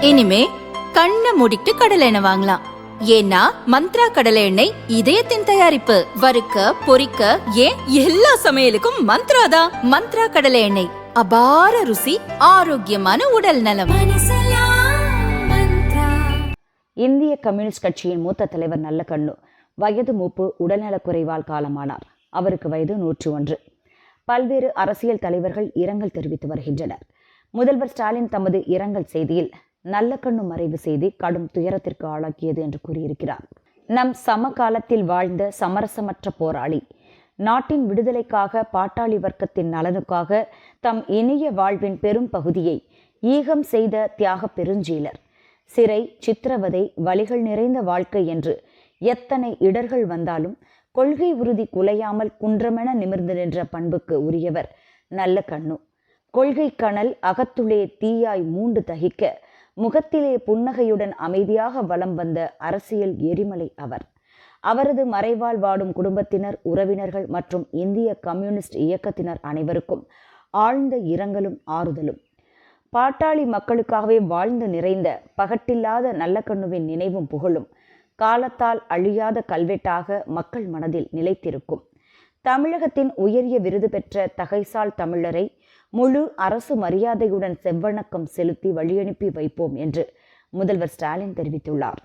இனிமே கண்ணை மூடிட்டு கடலை எண்ணெய் வாங்கலாம். ஏன்னா மந்த்ரா கடலை எண்ணெய் இதயத்தின் தயாரிப்பு. வறுக்க பொரிக்க ஏன் எல்லா சமையலுக்கும் மந்த்ரா தான். மந்த்ரா கடலை எண்ணெய், அபார ருசி, ஆரோக்கியமான உடல் நலம். இந்திய கம்யூனிஸ்ட் கட்சியின் மூத்த தலைவர் நல்லகண்ணு வயது மூப்பு, உடல்நலக்குறைவால் காலமானார். அவருக்கு வயது 101. பல்வேறு அரசியல் தலைவர்கள் இரங்கல் தெரிவித்து வருகின்றனர். முதல்வர் ஸ்டாலின் தமது இரங்கல் செய்தியில் நல்லகண்ணு மறைவு செய்தி கடும் துயரத்திற்கு ஆளாக்கியது என்று கூறியிருக்கிறார். நம் சமகாலத்தில் வாழ்ந்த சமரசமற்ற போராளி, நாட்டின் விடுதலைக்காக, பாட்டாளி வர்க்கத்தின் நலனுக்காக தம் இனிய வாழ்வின் பெரும் பகுதியை ஈகம் செய்த தியாக பெருஞ்சீலர். சிறை, சித்திரவதை, வலிகள் நிறைந்த வாழ்க்கை என்று எத்தனை இடர்கள் வந்தாலும் கொள்கை உறுதி குலையாமல் குன்றமென நிமிர்ந்து நின்ற பண்புக்கு உரியவர் நல்லகண்ணு. கொள்கை கனல் அகத்துளே தீயாய் மூண்டு தகிக்க முகத்திலே புன்னகையுடன் அமைதியாக வலம் வந்த அரசியல் எரிமலை அவர். அவரது மறைவால் வாடும் குடும்பத்தினர், உறவினர்கள் மற்றும் இந்திய கம்யூனிஸ்ட் இயக்கத்தினர் அனைவருக்கும் ஆழ்ந்த இரங்கலும் ஆறுதலும். பாட்டாளி மக்களுக்காகவே வாழ்ந்து நிறைந்த பகட்டில்லாத நல்லகண்ணுவின் நினைவும் புகழும் காலத்தால் அழியாத கல்வெட்டாக மக்கள் மனதில் நிலைத்திருக்கும். தமிழகத்தின் உயரிய விருது பெற்ற தகைசால் தமிழரை முழு அரசு மரியாதையுடன் செவ்வணக்கம் செலுத்தி வழியனுப்பி வைப்போம் என்று முதல்வர் ஸ்டாலின் தெரிவித்துள்ளார்.